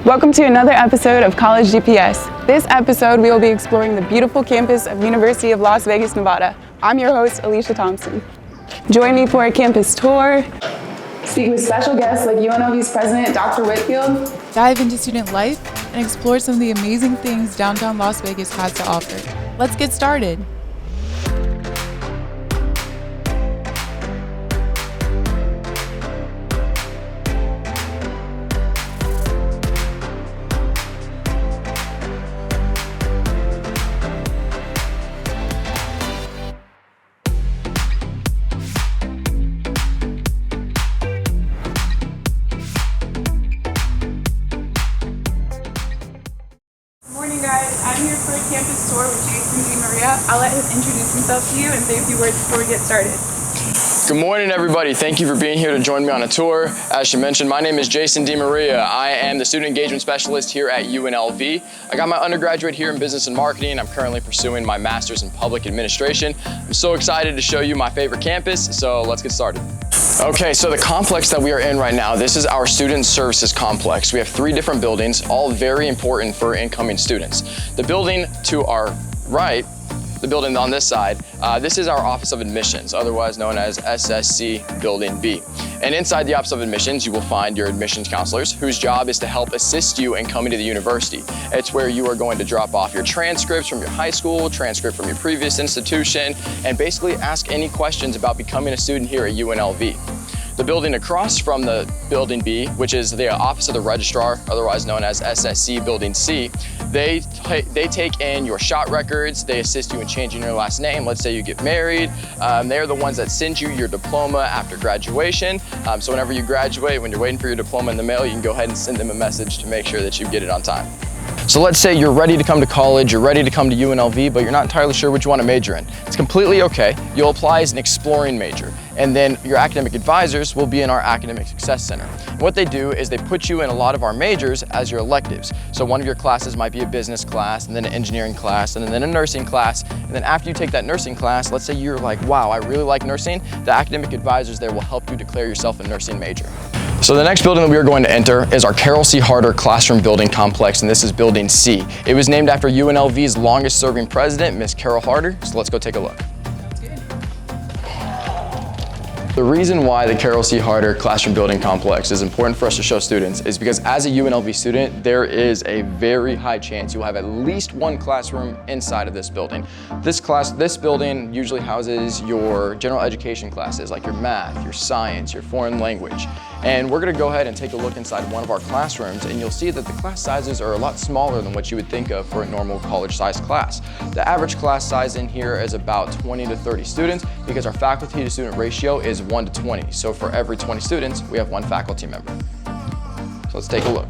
Welcome to another episode of College GPS. This episode, we will be exploring the beautiful campus of University of Las Vegas, Nevada. I'm your host, Alicia Thompson. Join me for a campus tour, speak with special guests like UNLV's president, Dr. Whitfield, dive into student life, and explore some of the amazing things downtown Las Vegas has to offer. Let's get started. I'm here for a campus tour with Jason DeMaria. I'll let him introduce himself to you and say a few words before we get started. Good morning, everybody. Thank you for being here to join me on a tour. As she mentioned, my name is Jason DeMaria. I am the Student Engagement Specialist here at UNLV. I got my undergraduate here in Business and Marketing. I'm currently pursuing my Master's in Public Administration. I'm so excited to show you my favorite campus, so let's get started. Okay, so the complex that we are in right now, this is our Student Services Complex. We have 3 different buildings, all very important for incoming students. The building to our right, the building on this side, this is our Office of Admissions, otherwise known as SSC Building B. And inside the Office of Admissions, you will find your admissions counselors, whose job is to help assist you in coming to the university. It's where you are going to drop off your transcripts from your high school, transcript from your previous institution, and basically ask any questions about becoming a student here at UNLV. The building across from the Building B, which is the Office of the Registrar, otherwise known as SSC Building C, they take in your shot records, they assist you in changing your last name. Let's say you get married. They're the ones that send you your diploma after graduation. So whenever you graduate, when you're waiting for your diploma in the mail, you can go ahead and send them a message to make sure that you get it on time. So let's say you're ready to come to college, you're ready to come to UNLV, but you're not entirely sure what you want to major in. It's completely okay. You'll apply as an exploring major, and then your academic advisors will be in our Academic Success Center. And what they do is they put you in a lot of our majors as your electives. So one of your classes might be a business class, and then an engineering class, and then a nursing class. And then after you take that nursing class, let's say you're like, wow, I really like nursing, the academic advisors there will help you declare yourself a nursing major. So the next building that we are going to enter is our Carol C. Harder Classroom Building Complex, and this is Building C. It was named after UNLV's longest serving president, Miss Carol Harder, so let's go take a look. The reason why the Carol C. Harder Classroom Building Complex is important for us to show students is because as a UNLV student, there is a very high chance you will have at least one classroom inside of this building. This building usually houses your general education classes like your math, your science, your foreign language. And we're gonna go ahead and take a look inside one of our classrooms, and you'll see that the class sizes are a lot smaller than what you would think of for a normal college-sized class. The average class size in here is about 20 to 30 students because our faculty to student ratio is 1 to 20. So for every 20 students, we have 1 faculty member. So let's take a look.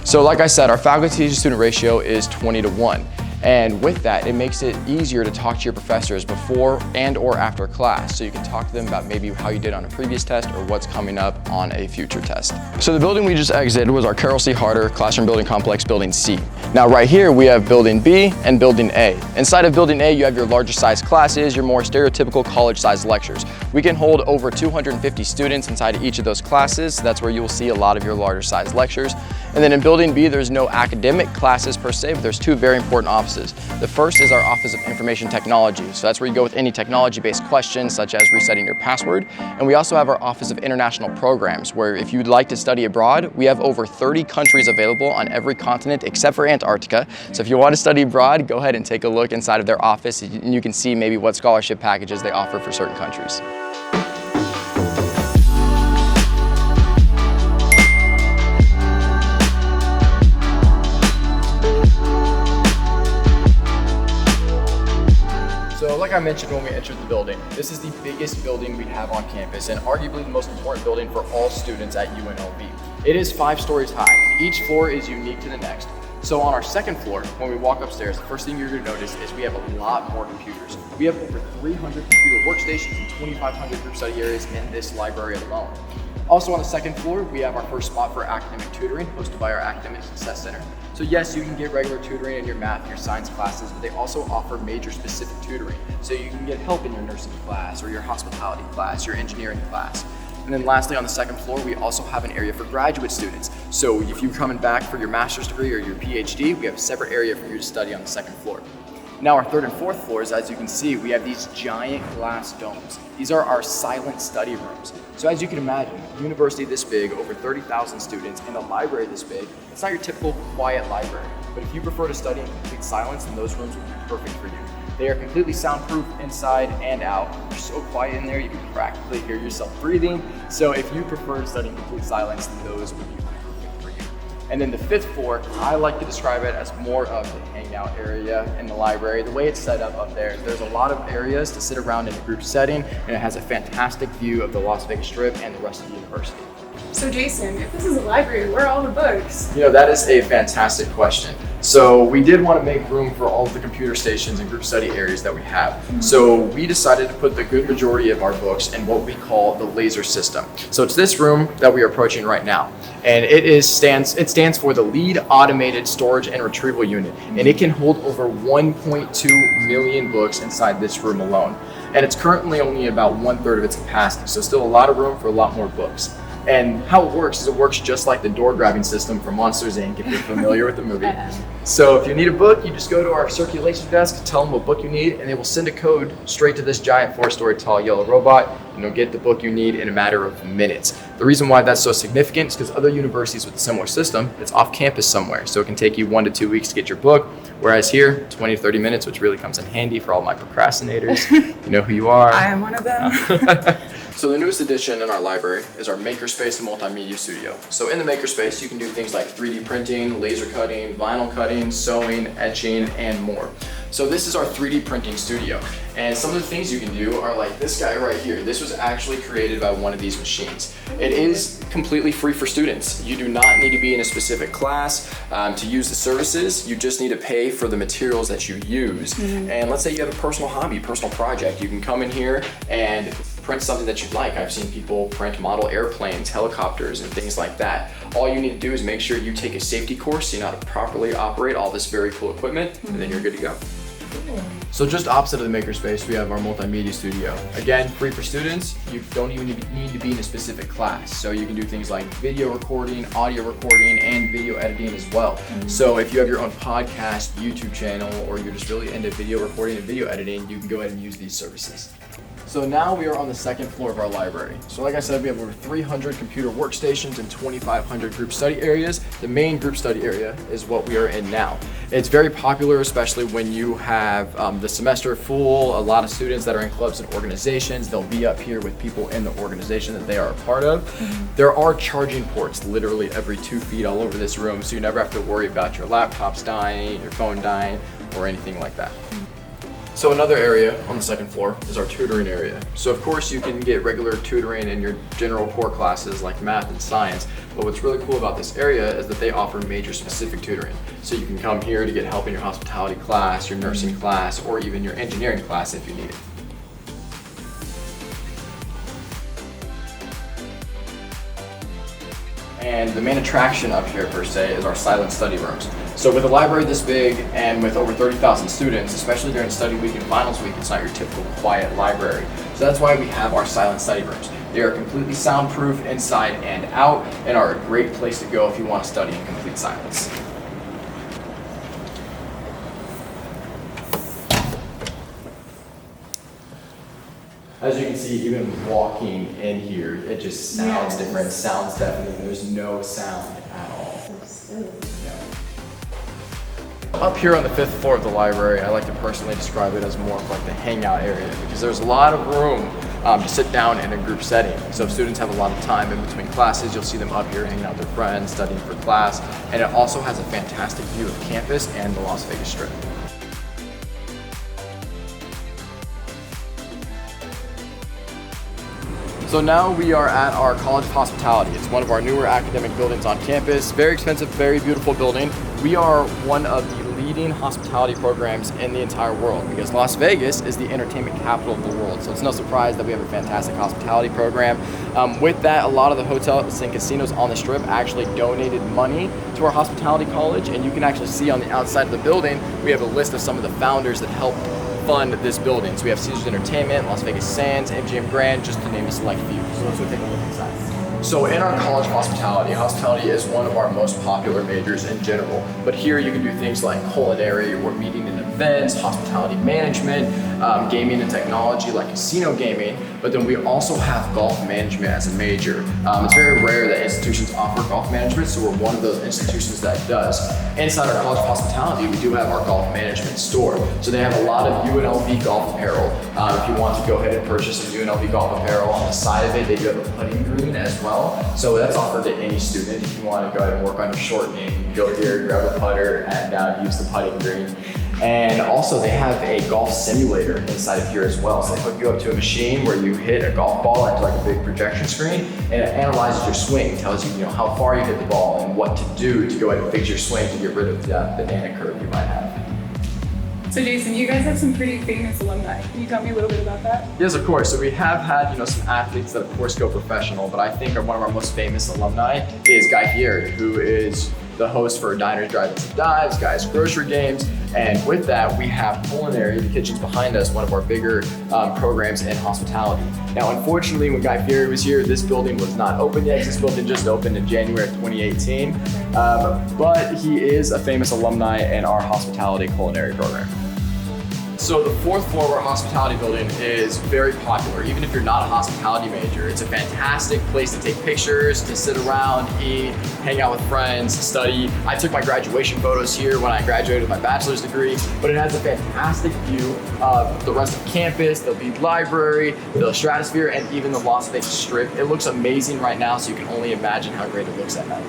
So like I said, our faculty to student ratio is 20 to 1. And with that, it makes it easier to talk to your professors before and or after class. So you can talk to them about maybe how you did on a previous test or what's coming up on a future test. So the building we just exited was our Carol C. Harder Classroom Building Complex, Building C. Now right here, we have Building B and Building A. Inside of Building A, you have your larger size classes, your more stereotypical college size lectures. We can hold over 250 students inside each of those classes. That's where you will see a lot of your larger size lectures. And then in Building B, there's no academic classes per se, but there's 2 very important offices. The first is our Office of Information Technology. So that's where you go with any technology-based questions such as resetting your password. And we also have our Office of International Programs, where if you'd like to study abroad, we have over 30 countries available on every continent except for Antarctica. So if you want to study abroad, go ahead and take a look inside of their office and you can see maybe what scholarship packages they offer for certain countries. So like I mentioned when we entered the building, this is the biggest building we have on campus and arguably the most important building for all students at UNLV. It is 5 stories high. Each floor is unique to the next. So on our second floor, when we walk upstairs, the first thing you're gonna notice is we have a lot more computers. We have over 300 computer workstations and 2,500 group study areas in this library alone. Also on the second floor, we have our first spot for academic tutoring hosted by our Academic Success Center. So yes, you can get regular tutoring in your math and your science classes, but they also offer major specific tutoring. So you can get help in your nursing class or your hospitality class, your engineering class. And then lastly, on the second floor, we also have an area for graduate students. So if you're coming back for your master's degree or your PhD, we have a separate area for you to study on the second floor. Now our third and fourth floors, as you can see, we have these giant glass domes. These are our silent study rooms. So as you can imagine, a university this big, over 30,000 students, and a library this big, it's not your typical quiet library. But if you prefer to study in complete silence, then those rooms would be perfect for you. They are completely soundproof inside and out. They're so quiet in there, you can practically hear yourself breathing. So if you prefer to study in complete silence, then those would be perfect for you. And then the fifth floor, I like to describe it as more of the hangout area in the library. The way it's set up there, there's a lot of areas to sit around in a group setting, and it has a fantastic view of the Las Vegas Strip and the rest of the university. So Jason, if this is a library, where are all the books? You know, that is a fantastic question. So we did want to make room for all of the computer stations and group study areas that we have. So we decided to put the good majority of our books in what we call the laser system. So it's this room that we are approaching right now. And it stands for the Lead Automated Storage and Retrieval Unit. And it can hold over 1.2 million books inside this room alone. And it's currently only about 1/3 of its capacity. So still a lot of room for a lot more books. And how it works is it works just like the door grabbing system from Monsters, Inc. if you're familiar with the movie. So if you need a book, you just go to our circulation desk, tell them what book you need, and they will send a code straight to this giant 4-story tall yellow robot, and you'll get the book you need in a matter of minutes. The reason why that's so significant is because other universities with a similar system, it's off campus somewhere. So it can take you 1 to 2 weeks to get your book, whereas here, 20 to 30 minutes, which really comes in handy for all my procrastinators. You know who you are. I am one of them. So the newest addition in our library is our Makerspace and Multimedia Studio. So in the Makerspace, you can do things like 3D printing, laser cutting, vinyl cutting, sewing, etching, and more. So this is our 3D printing studio. And some of the things you can do are like this guy right here. This was actually created by one of these machines. It is completely free for students. You do not need to be in a specific class to use the services. You just need to pay for the materials that you use. And let's say you have a personal hobby, personal project. You can come in here and print something that you'd like. I've seen people print model airplanes, helicopters, and things like that. All you need to do is make sure you take a safety course so you know how to properly operate all this very cool equipment, and then you're good to go. So just opposite of the Makerspace, we have our multimedia studio. Again, free for students. You don't even need to be in a specific class. So you can do things like video recording, audio recording, and video editing as well. So if you have your own podcast, YouTube channel, or you're just really into video recording and video editing, you can go ahead and use these services. So now we are on the second floor of our library. So like I said, we have over 300 computer workstations and 2,500 group study areas. The main group study area is what we are in now. It's very popular, especially when you have the semester full, a lot of students that are in clubs and organizations. They'll be up here with people in the organization that they are a part of. There are charging ports literally every 2 feet all over this room, so you never have to worry about your laptops dying, your phone dying, or anything like that. So another area on the second floor is our tutoring area. So of course you can get regular tutoring in your general core classes like math and science, but what's really cool about this area is that they offer major specific tutoring. So you can come here to get help in your hospitality class, your nursing class, or even your engineering class if you need it. And the main attraction up here per se is our silent study rooms. So with a library this big and with over 30,000 students, especially during study week and finals week, it's not your typical quiet library. So that's why we have our silent study rooms. They are completely soundproof inside and out and are a great place to go if you want to study in complete silence. As you can see, even walking in here, it just sounds different, sounds deafening. There's no sound at all. Up here on the 5th floor of the library, I like to personally describe it as more of like the hangout area because there's a lot of room to sit down in a group setting. So if students have a lot of time in between classes, you'll see them up here hanging out with their friends, studying for class. And it also has a fantastic view of campus and the Las Vegas Strip. So now we are at our College of Hospitality. It's one of our newer academic buildings on campus. Very expensive, very beautiful building. We are one of the leading hospitality programs in the entire world because Las Vegas is the entertainment capital of the world. So it's no surprise that we have a fantastic hospitality program. With that, a lot of the hotels and casinos on the Strip actually donated money to our hospitality college, and you can actually see on the outside of the building, we have a list of some of the founders that helped fund this building. So we have Caesars Entertainment, Las Vegas Sands, MGM Grand, just to name a select few. So let's go take a look inside. So in our college hospitality is one of our most popular majors in general. But here you can do things like culinary or meeting and events, hospitality management, gaming and technology like casino gaming. But then we also have golf management as a major. It's very rare that institutions offer golf management, so we're one of those institutions that does. Inside our college hospitality, we do have our golf management store. So they have a lot of UNLV golf apparel. If you want to go ahead and purchase some UNLV golf apparel, on the side of it, they do have a putting green as well. So that's offered to any student. If you want to go ahead and work on your short game, you can go here, grab a putter, and use the putting green. And also they have a golf simulator inside of here as well. So they hook you up to a machine where you hit a golf ball into like a big projection screen, and it analyzes your swing, tells you, how far you hit the ball and what to do to go ahead and fix your swing to get rid of that banana curve you might have. So Jason, you guys have some pretty famous alumni. Can you tell me a little bit about that? Yes, of course. So we have had, some athletes that of course go professional, but I think one of our most famous alumni is Guy Fieri, who is the host for Diners, Drive-Ins, and Dives, Guy's Grocery Games. And with that, we have culinary. The kitchen's behind us, one of our bigger programs in hospitality. Now, unfortunately, when Guy Fieri was here, this building was not open yet. This building just opened in January of 2018. But he is a famous alumni in our hospitality culinary program. So the fourth floor of our hospitality building is very popular. Even if you're not a hospitality major, it's a fantastic place to take pictures, to sit around, eat, hang out with friends, study. I took my graduation photos here when I graduated with my bachelor's degree, but it has a fantastic view of the rest of campus, the Lead Library, the Stratosphere, and even the Las Vegas Strip. It looks amazing right now, so you can only imagine how great it looks at night.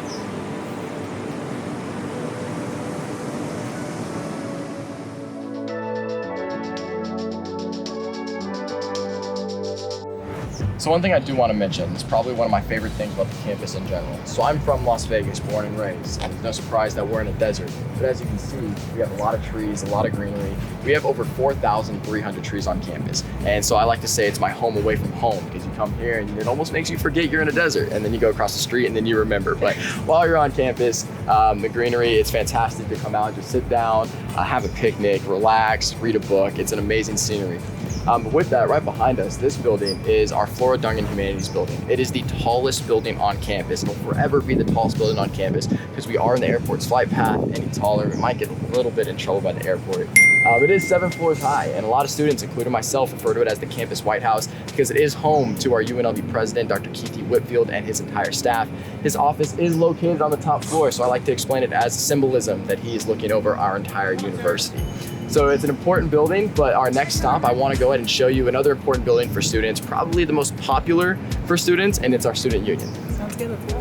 So one thing I do want to mention is probably one of my favorite things about the campus in general. So I'm from Las Vegas, born and raised, and it's no surprise that we're in a desert. But as you can see, we have a lot of trees, a lot of greenery. We have over 4,300 trees on campus. And so I like to say it's my home away from home, because you come here and it almost makes you forget you're in a desert, and then you go across the street and then you remember. But while you're on campus, the greenery, it's fantastic to come out, just sit down, have a picnic, relax, read a book. It's an amazing scenery. But with that, right behind us, this building is our Flora Dungan Humanities building. It is the tallest building on campus, and will forever be the tallest building on campus because we are in the airport's flight path. Any taller, we might get a little bit in trouble by the airport. It is 7 floors high, and a lot of students, including myself, refer to it as the campus White House because it is home to our UNLV president, Dr. Keith Whitfield, and his entire staff. His office is located on the top floor, so I like to explain it as symbolism that he is looking over our entire university. So it's an important building, but our next stop, I want to go ahead and show you another important building for students, probably the most popular for students, and it's our student union. Sounds good, let's go.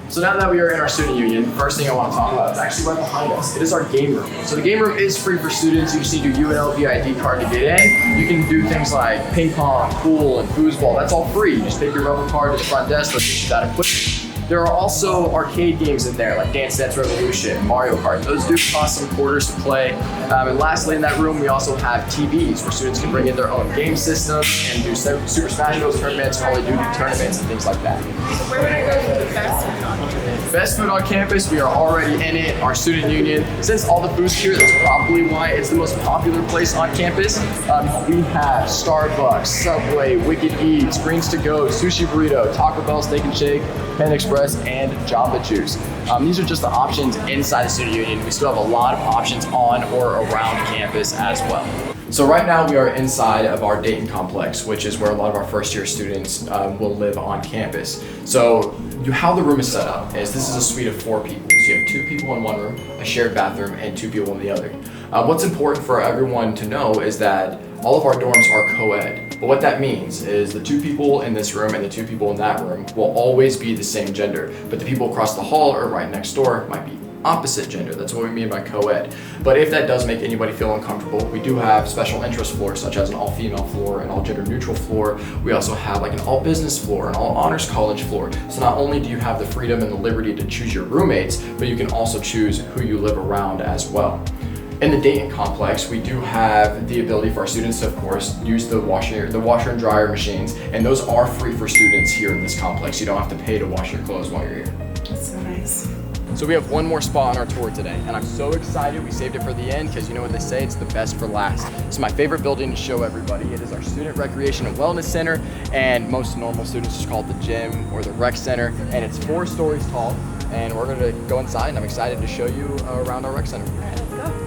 So now that we are in our student union, the first thing I want to talk about is actually right behind us. It is our game room. So the game room is free for students. You just need your UNLV ID card to get in. You can do things like ping pong, pool, and foosball. That's all free. You just take your rubber card to the front desk, they'll get you that equipment. There are also arcade games in there like Dance Dance Revolution, Mario Kart. Those do cost some quarters to play. And lastly, in that room, we also have TVs where students can bring in their own game systems and do Super Smash Bros. Tournaments, Call of Duty tournaments, and things like that. So where would I go for the best food on campus? Best food on campus, we are already in it, our student union. Since all the food's here, that's probably why it's the most popular place on campus. We have Starbucks, Subway, Wicked Eats, Greens to Go, Sushi Burrito, Taco Bell Steak and Shake, Panda Express, and Jamba Juice. These are just the options inside the student union. We still have a lot of options on or around campus as well. So right now we are inside of our Dayton complex, which is where a lot of our first year students will live on campus. So how the room is set up is this is a suite of 4 people. So you have 2 people in one room, a shared bathroom, and 2 people in the other. What's important for everyone to know is that all of our dorms are co-ed. But what that means is the 2 people in this room and the 2 people in that room will always be the same gender. But the people across the hall or right next door might be opposite gender. That's what we mean by co-ed. But if that does make anybody feel uncomfortable, we do have special interest floors such as an all-female floor, an all-gender neutral floor. We also have like an all-business floor, an all-honors college floor. So not only do you have the freedom and the liberty to choose your roommates, but you can also choose who you live around as well. In the Dayton complex, we do have the ability for our students to, of course, use the washer and dryer machines, and those are free for students here in this complex. You don't have to pay to wash your clothes while you're here. That's so nice. So we have one more spot on our tour today, and I'm so excited we saved it for the end because you know what they say, it's the best for last. It's my favorite building to show everybody. It is our Student Recreation and Wellness Center, and most normal students just call it the gym or the rec center, and it's 4 stories tall, and we're gonna go inside, and I'm excited to show you around our rec center. All right, let's go.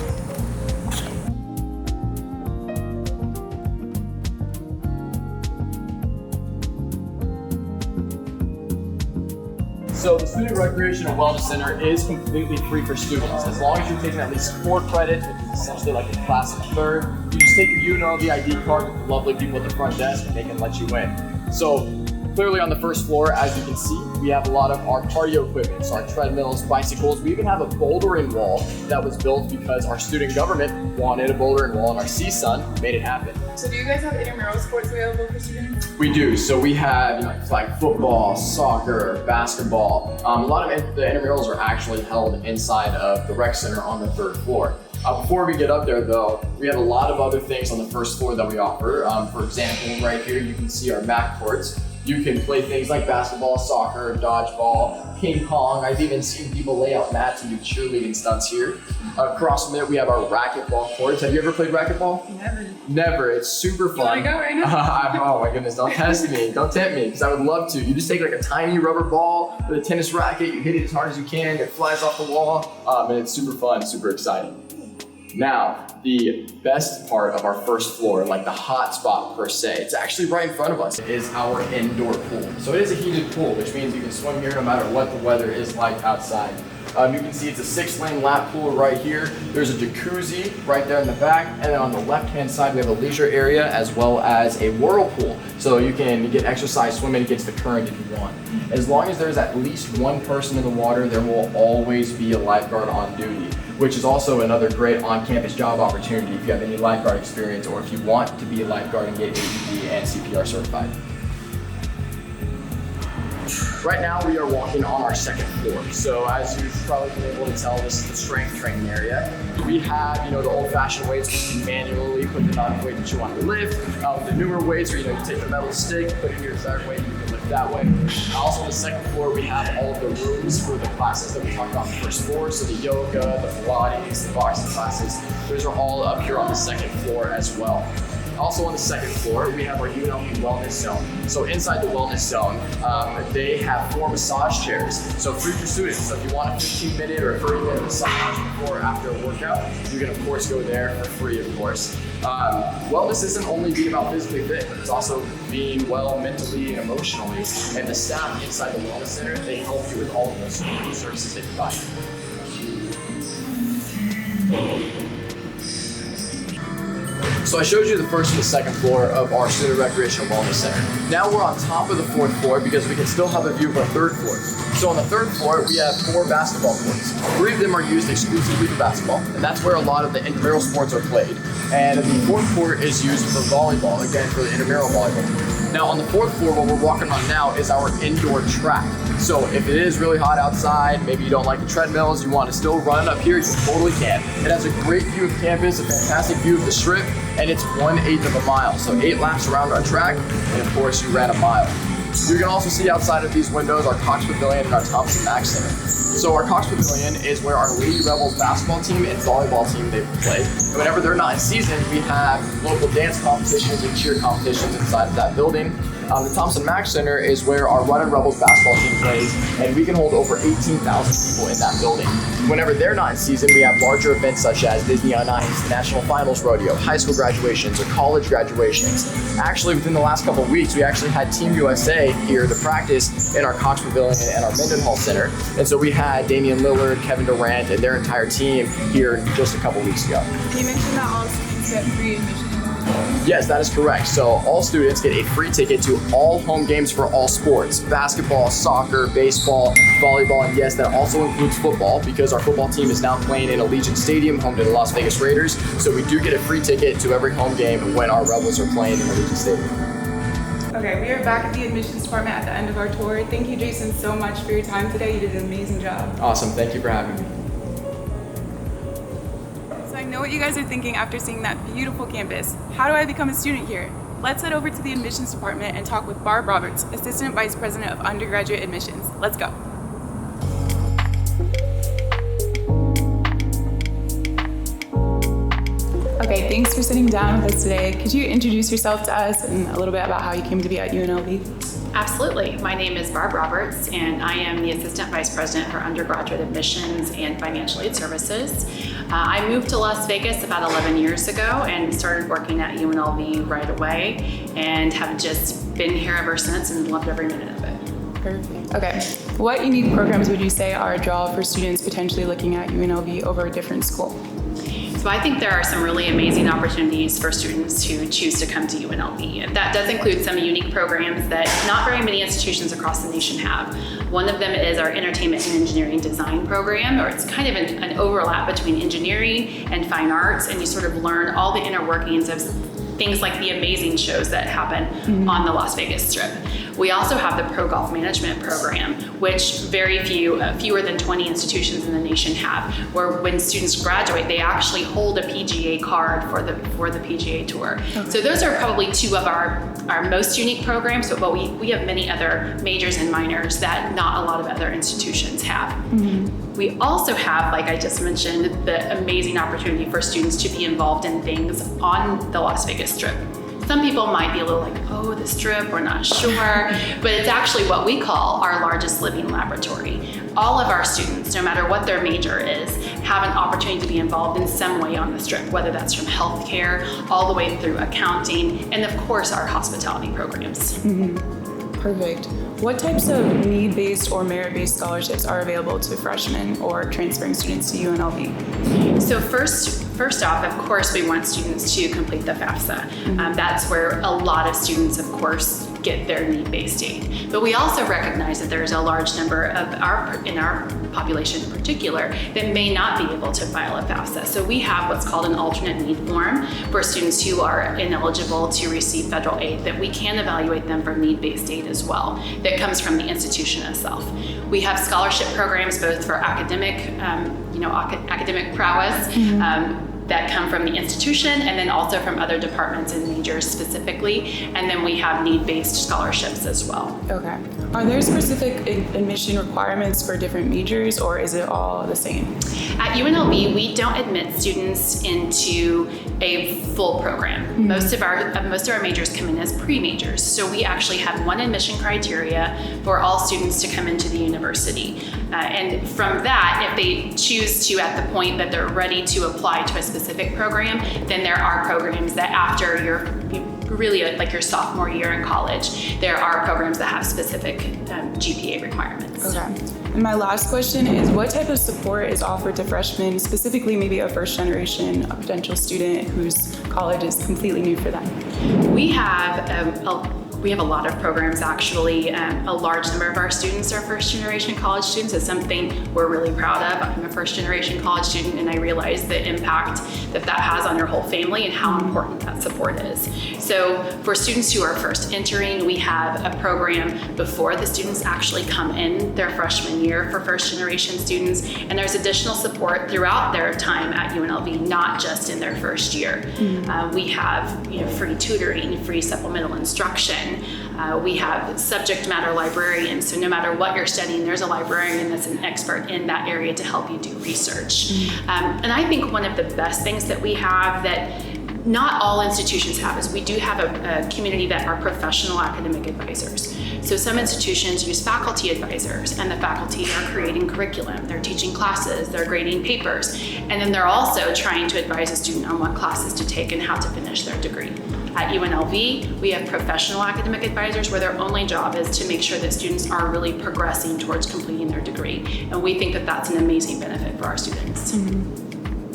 So the Student Recreation and Wellness Center is completely free for students. As long as you're taking at least 4 credits, which is essentially like a class of third, you just take a UNLV ID card with the lovely people at the front desk and they can let you in. So clearly on the first floor, as you can see, we have a lot of our cardio equipment, so our treadmills, bicycles. We even have a bouldering wall that was built because our student government wanted a bouldering wall and our CSUN made it happen. So do you guys have intramural sports available for students? We do. So we have like football, soccer, basketball. A lot of the intramurals are actually held inside of the rec center on the 3rd floor. Before we get up there though, we have a lot of other things on the 1st floor that we offer. For example, right here you can see our mat courts. You can play things like basketball, soccer, dodgeball, ping pong. I've even seen people lay out mats and do cheerleading stunts here. Across from it, we have our racquetball courts. Have you ever played racquetball? Never. Never. It's super fun. You wanna go right now? Oh my goodness, don't test me. Don't tempt me, because I would love to. You just take like a tiny rubber ball with a tennis racket, you hit it as hard as you can, it flies off the wall, and it's super fun, super exciting. Now, the best part of our 1st floor, like the hot spot per se, it's actually right in front of us, is our indoor pool. So it is a heated pool, which means you can swim here no matter what the weather is like outside. You can see it's a 6-lane lap pool right here. There's a jacuzzi right there in the back, and then on the left-hand side, we have a leisure area as well as a whirlpool. So you can get exercise swimming against the current if you want. As long as there's at least one person in the water, there will always be a lifeguard on duty, which is also another great on-campus job opportunity if you have any lifeguard experience or if you want to be a lifeguard and get AED and CPR certified. Right now we are walking on our 2nd floor. So as you've probably been able to tell, this is the strength training area. We have, the old-fashioned weights where you manually put the amount of weight that you want to lift. The newer weights where you take the metal stick, put it in your desired weight, and you can lift that way. Also on the 2nd floor, we have all of the rooms for the classes that we talked about on the 1st floor. So the yoga, the Pilates, the boxing classes, those are all up here on the 2nd floor as well. Also on the 2nd floor, we have our UNLV Wellness Zone. So inside the Wellness Zone, they have 4 massage chairs. So free for students. So if you want a 15-minute or a 30-minute massage before or after a workout, you can of course go there for free, of course. Wellness isn't only being about physically fit, but it's also being well mentally and emotionally. And the staff inside the Wellness Center, they help you with all of those services they provide. So I showed you the 1st and the 2nd floor of our Student Recreation and Wellness Center. Now we're on top of the 4th floor because we can still have a view of our 3rd floor. So on the 3rd floor, we have 4 basketball courts. 3 of them are used exclusively for basketball, and that's where a lot of the intramural sports are played. And the 4th court is used for volleyball, again for the intramural volleyball. Now on the 4th floor, what we're walking on now is our indoor track. So if it is really hot outside, maybe you don't like the treadmills, you want to still run up here, you totally can. It has a great view of campus, a fantastic view of the strip, and it's 1/8 of a mile. So 8 laps around our track, and of course you ran a mile. You can also see outside of these windows our Cox Pavilion and our Thompson Mack Center. So our Cox Pavilion is where our Lady Rebels basketball team and volleyball team they play. And whenever they're not in season, we have local dance competitions and cheer competitions inside of that building. The Thompson Mack Center is where our Runnin' Rebels basketball team plays, and we can hold over 18,000 people in that building. Whenever they're not in season, we have larger events such as Disney on Ice, National Finals Rodeo, high school graduations, or college graduations. Actually, within the last couple of weeks, we actually had Team USA here to practice in our Cox Pavilion and our Mendenhall Center. And so we had Damian Lillard, Kevin Durant, and their entire team here just a couple weeks ago. You mentioned that all students get free admission. Yes, that is correct. So all students get a free ticket to all home games for all sports: basketball, soccer, baseball, volleyball, and yes, that also includes football because our football team is now playing in Allegiant Stadium, home to the Las Vegas Raiders. So we do get a free ticket to every home game when our Rebels are playing in Allegiant Stadium. Okay, we are back at the admissions department at the end of our tour. Thank you, Jason, so much for your time today. You did an amazing job. Awesome. Thank you for having me. So I know what you guys are thinking after seeing that beautiful campus. How do I become a student here? Let's head over to the admissions department and talk with Barb Roberts, Assistant Vice President of Undergraduate Admissions. Let's go. Okay, thanks for sitting down with us today. Could you introduce yourself to us and a little bit about how you came to be at UNLV? Absolutely. My name is Barb Roberts, and I am the Assistant Vice President for Undergraduate Admissions and Financial Aid Services. I moved to Las Vegas about 11 years ago and started working at UNLV right away, and have just been here ever since and loved every minute of it. Perfect. Okay. What unique programs would you say are a draw for students potentially looking at UNLV over a different school? So I think there are some really amazing opportunities for students who choose to come to UNLV. And that does include some unique programs that not very many institutions across the nation have. One of them is our Entertainment and Engineering Design program, or it's kind of an overlap between engineering and fine arts, and you sort of learn all the inner workings of things like the amazing shows that happen on the Las Vegas Strip. We also have the Pro Golf Management program, which fewer than 20 institutions in the nation have, where when students graduate, they actually hold a PGA card for the PGA Tour. Okay. So those are probably two of our most unique programs, but we have many other majors and minors that not a lot of other institutions have. We also have, like I just mentioned, the amazing opportunity for students to be involved in things on the Las Vegas Strip. Some people might be a little like, oh, the Strip, we're not sure, but it's actually what we call our largest living laboratory. All of our students, no matter what their major is, have an opportunity to be involved in some way on the Strip, whether that's from healthcare, all the way through accounting, and of course our hospitality programs. Perfect. What types of need-based or merit-based scholarships are available to freshmen or transferring students to UNLV? So first off, of course, we want students to complete the FAFSA. That's where a lot of students, of course, get their need-based aid. But we also recognize that there's a large number in our population in particular that may not be able to file a FAFSA. So we have what's called an alternate need form for students who are ineligible to receive federal aid, that we can evaluate them for need-based aid as well, that comes from the institution itself. We have scholarship programs both for academic prowess, that come from the institution, and then also from other departments and majors specifically. And then we have need-based scholarships as well. Okay. Are there specific admission requirements for different majors, or is it all the same? At UNLV, we don't admit students into a full program. Most of our majors come in as pre-majors. So we actually have one admission criteria for all students to come into the university. And from that, if they choose to, at the point that they're ready to apply to a specific program, then there are programs that after your sophomore year in college, there are programs that have specific GPA requirements. Okay. And my last question is, what type of support is offered to freshmen, specifically maybe a first generation, a potential student whose college is completely new for them? We have a lot of programs actually. A large number of our students are first generation college students. It's something we're really proud of. I'm a first generation college student, and I realize the impact that has on your whole family and how important that support is. So for students who are first entering, we have a program before the students actually come in their freshman year for first generation students, and there's additional support throughout their time at UNLV, not just in their first year. We have free tutoring, free supplemental instruction. We have subject matter librarians, so no matter what you're studying, there's a librarian that's an expert in that area to help you do research. And I think one of the best things that we have that not all institutions have is we do have a community that are professional academic advisors. So some institutions use faculty advisors, and the faculty are creating curriculum, they're teaching classes, they're grading papers, and then they're also trying to advise a student on what classes to take and how to finish their degree. At UNLV, we have professional academic advisors where their only job is to make sure that students are really progressing towards completing their degree. And we think that that's an amazing benefit for our students.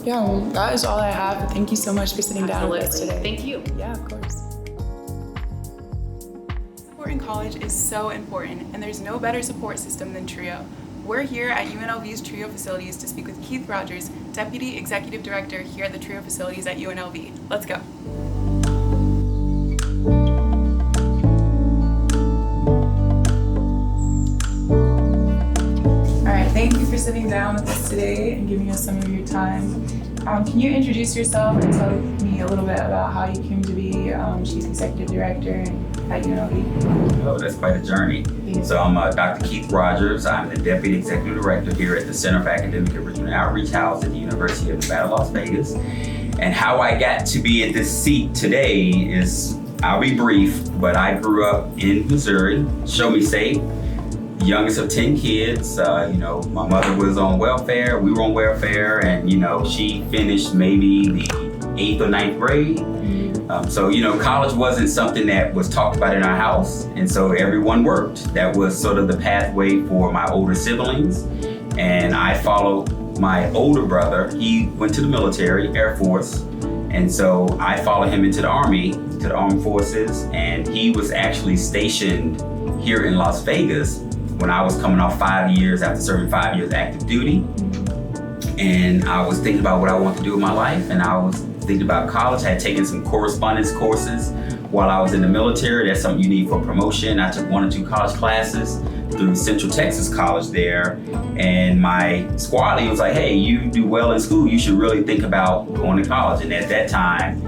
Yeah, well, that is all I have. Thank you so much for sitting down with us today. Thank you. Yeah, of course. Support in college is so important, and there's no better support system than TRIO. We're here at UNLV's TRIO facilities to speak with Keith Rogers, Deputy Executive Director here at the TRIO facilities at UNLV. Let's go. Thank you for sitting down with us today and giving us some of your time. Can you introduce yourself and tell me a little bit about how you came to be Chief Executive Director at UNLV? Oh, that's quite a journey. Yeah. So I'm Dr. Keith Rogers. I'm the Deputy Executive Director here at the Center for Academic Enrichment and Outreach housed at the University of Nevada, Las Vegas. And how I got to be at this seat today is, I'll be brief, but I grew up in Missouri, Show Me State, youngest of 10 kids. My mother was on welfare, we were on welfare, and she finished maybe the 8th or 9th grade. So college wasn't something that was talked about in our house, and so everyone worked. That was sort of the pathway for my older siblings, and I followed my older brother. He went to the military, Air Force, and so I followed him into the Army, to the Armed Forces, and he was actually stationed here in Las Vegas when I was coming off 5 years after serving 5 years active duty. And I was thinking about what I want to do with my life, and I was thinking about college. I had taken some correspondence courses while I was in the military. That's something you need for promotion. I took 1 or 2 college classes through Central Texas College there, and my squad leader was like, hey, you do well in school, you should really think about going to college. And at that time,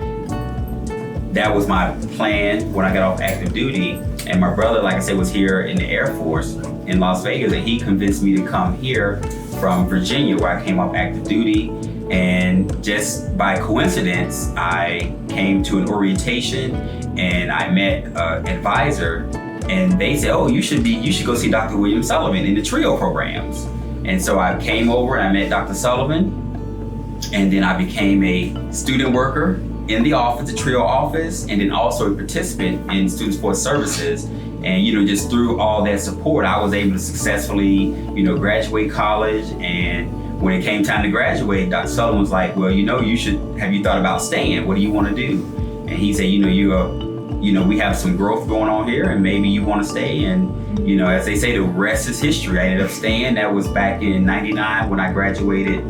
that was my plan when I got off active duty. And my brother, like I said, was here in the Air Force in Las Vegas, and he convinced me to come here from Virginia, where I came off active duty. And just by coincidence, I came to an orientation and I met an advisor, and they said, oh, you should go see Dr. William Sullivan in the TRIO programs. And so I came over and I met Dr. Sullivan, and then I became a student worker in the office, the TRIO office, and then also a participant in Student Support Services. And just through all that support, I was able to successfully, graduate college. And when it came time to graduate, Dr. Sullivan was like, well, have you thought about staying? What do you want to do? And he said, we have some growth going on here, and maybe you want to stay. And as they say, the rest is history. I ended up staying. That was back in '99 when I graduated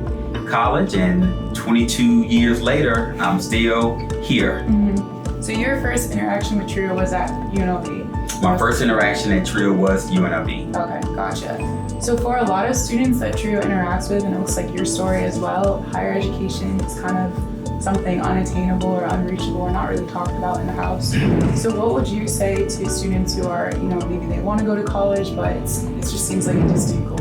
college, and 22 years later, I'm still here. Mm-hmm. So your first interaction with TRIO was at UNLV? My first interaction at TRIO was UNLV. Okay, gotcha. So for a lot of students that TRIO interacts with, and it looks like your story as well, higher education is kind of something unattainable or unreachable or not really talked about in the house. So what would you say to students who are, maybe they want to go to college, but it just seems like a distant goal?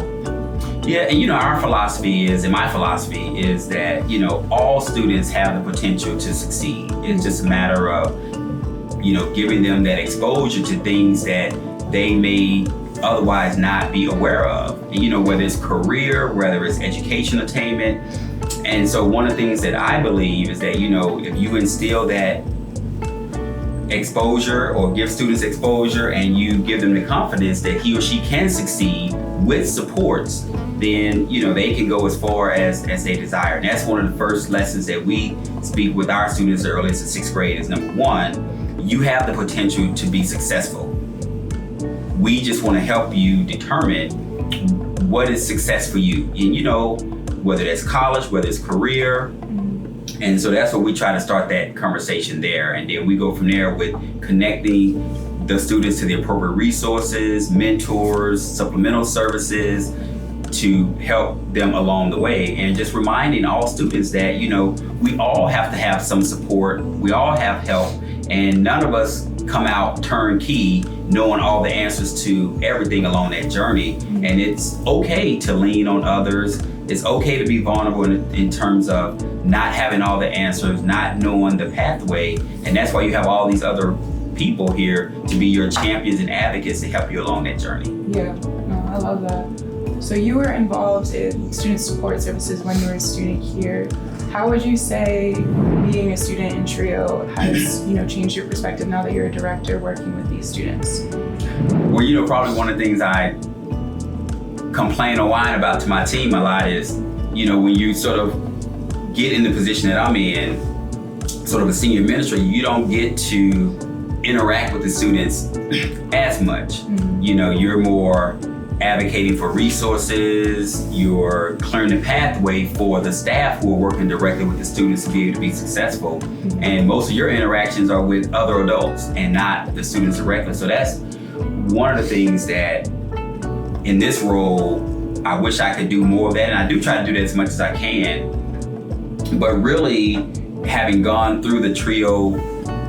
Yeah, and our philosophy is, and my philosophy is that, all students have the potential to succeed. It's just a matter of, giving them that exposure to things that they may otherwise not be aware of. And, whether it's career, whether it's education attainment. And so one of the things that I believe is that, if you instill that exposure or give students exposure, and you give them the confidence that he or she can succeed with supports, then they can go as far as they desire. And that's one of the first lessons that we speak with our students as early as the 6th grade is, number one, you have the potential to be successful. We just want to help you determine what is success for you. And whether that's college, whether it's career. And so that's what we try to start that conversation there. And then we go from there with connecting the students to the appropriate resources, mentors, supplemental services to help them along the way. And just reminding all students that, we all have to have some support. We all have help, and none of us come out turnkey knowing all the answers to everything along that journey. And it's okay to lean on others. It's okay to be vulnerable in terms of not having all the answers, not knowing the pathway. And that's why you have all these other people here to be your champions and advocates to help you along that journey. Yeah, no, I love that. So you were involved in student support services when you were a student here. How would you say being a student in TRIO has, changed your perspective now that you're a director working with these students? Well, probably one of the things I complain or whine about to my team a lot is, when you sort of get in the position that I'm in, sort of a senior administrator, you don't get to interact with the students as much. Mm-hmm. You're more advocating for resources, you're clearing the pathway for the staff who are working directly with the students to be able to be successful. Mm-hmm. And most of your interactions are with other adults and not the students directly. So that's one of the things that in this role, I wish I could do more of that. And I do try to do that as much as I can. But really, having gone through the TRIO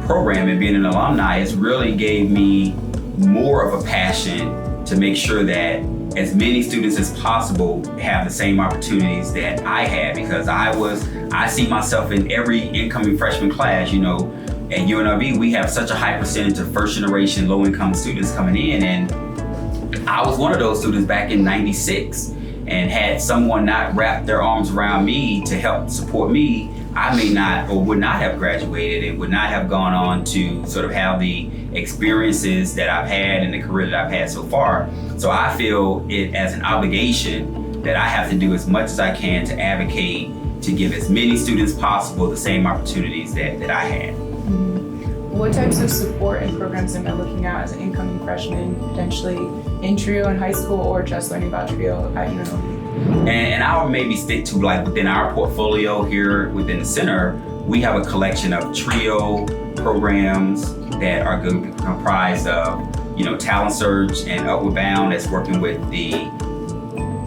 program and being an alumni, it's really gave me more of a passion to make sure that as many students as possible have the same opportunities that I had, because I see myself in every incoming freshman class. You know, at UNLV, we have such a high percentage of first generation low income students coming in, and I was one of those students back in '96, and had someone not wrapped their arms around me to help support me, I may not or would not have graduated and would not have gone on to sort of have the experiences that I've had and the career that I've had so far. So I feel it as an obligation that I have to do as much as I can to advocate to give as many students possible the same opportunities that I had. What types of support and programs am I looking at as an incoming freshman, potentially in TRIO in high school or just learning about TRIO at UNLV? And I'll maybe stick to, like, within our portfolio here within the center, we have a collection of TRIO programs that are comprised of, you know, Talent Search and Upward Bound, that's working with the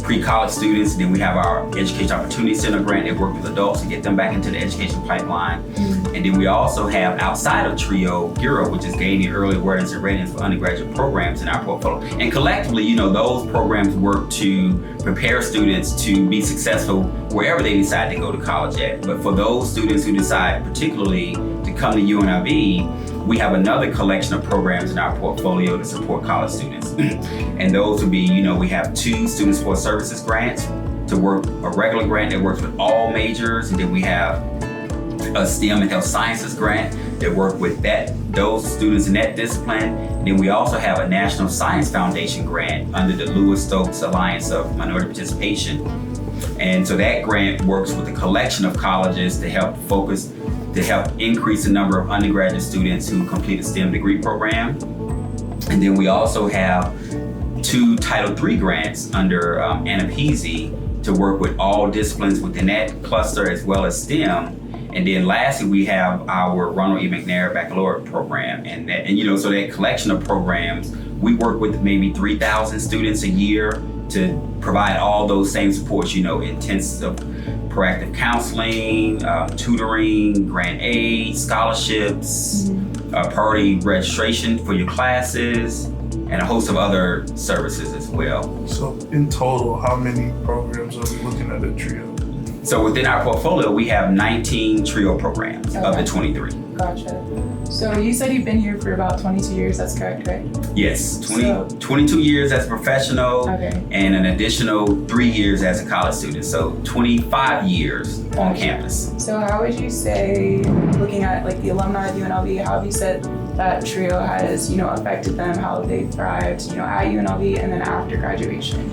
pre-college students. And then we have our Education Opportunity Center grant that works with adults to get them back into the education pipeline. And then we also have, outside of TRIO, GERO, which is Gaining Early Awareness and Readiness for Undergraduate Programs in our portfolio. And collectively, you know, those programs work to prepare students to be successful wherever they decide to go to college at. But for those students who decide particularly to come to UNLV, we have another collection of programs in our portfolio to support college students. And those would be, you know, we have 2 Student Support Services grants to work, a regular grant that works with all majors, and then we have a STEM and Health Sciences grant that work with those students in that discipline. And then we also have a National Science Foundation grant under the Lewis-Stokes Alliance of Minority Participation. And so that grant works with a collection of colleges to help increase the number of undergraduate students who complete a STEM degree program. And then we also have 2 Title III grants under ANAPESI to work with all disciplines within that cluster as well as STEM. And then lastly, we have our Ronald E. McNair Baccalaureate program. And you know, so that collection of programs, we work with maybe 3,000 students a year to provide all those same supports, you know, intensive proactive counseling, tutoring, grant aid, scholarships, priority registration for your classes, and a host of other services as well. So in total, how many programs are we looking at TRIO? So within our portfolio, we have 19 TRIO programs of the 23. Gotcha. So you said you've been here for about 22 years, that's correct, right? Yes, 22 years as a professional, and an additional 3 years as a college student. So 25 years on campus. So how would you say, looking at like the alumni of UNLV, how have you said that TRIO has, you know, affected them, how they thrived, you know, at UNLV and then after graduation?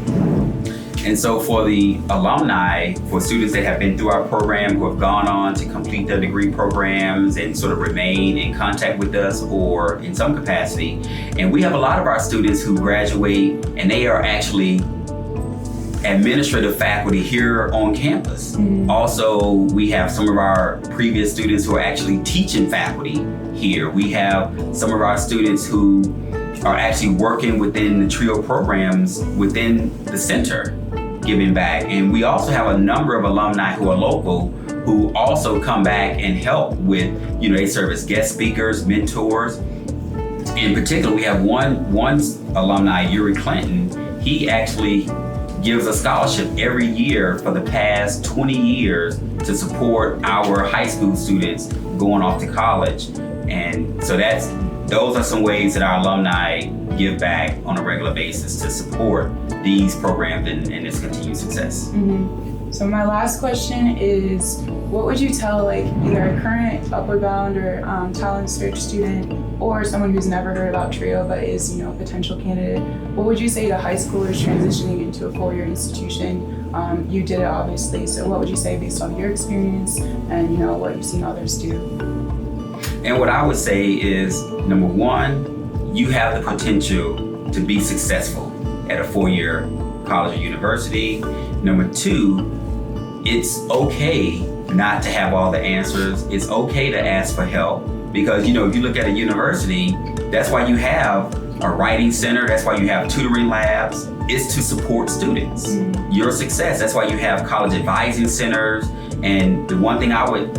And so for the alumni, for students that have been through our program, who have gone on to complete their degree programs and sort of remain in contact with us or in some capacity, and we have a lot of our students who graduate and they are actually administrative faculty here on campus. Also, we have some of our previous students who are actually teaching faculty here. We have some of our students who are actually working within the TRIO programs within the center, giving back. And we also have a number of alumni who are local who also come back and help with, you know, they serve as guest speakers, mentors. In particular, we have one alumni, Yuri Clinton. He actually gives a scholarship every year for the past 20 years to support our high school students going off to college. And so those are some ways that our alumni give back on a regular basis to support these programs and its continued success. So my last question is, what would you tell like either a current Upward Bound or Talent Search student, or someone who's never heard about TRIO but is, you know, a potential candidate? What would you say to high schoolers transitioning into a 4-year institution? You did it obviously, so what would you say based on your experience and, you know, what you've seen others do? And what I would say is, number one, you have the potential to be successful at a 4-year college or university. Number two, it's okay not to have all the answers. It's okay to ask for help, because, you know, if you look at a university, that's why you have a writing center, that's why you have tutoring labs. It's to support students, your success. That's why you have college advising centers. And the one thing I would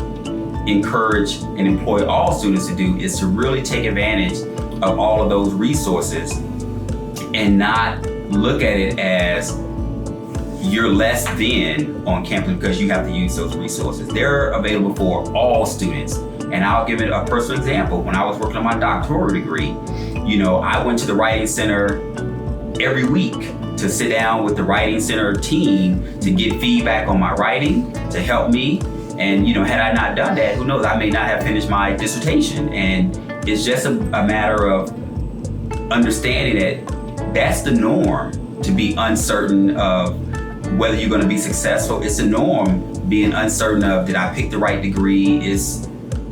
encourage and employ all students to do is to really take advantage of all of those resources and not look at it as you're less than on campus because you have to use those resources. They're available for all students. And I'll give it a personal example. When I was working on my doctoral degree, I went to the Writing Center every week to sit down with the Writing Center team to get feedback on my writing, to help me. And had I not done that, who knows, I may not have finished my dissertation. And it's just a matter of understanding that that's the norm, to be uncertain of whether you're going to be successful. It's the norm, being uncertain of, did I pick the right degree? It's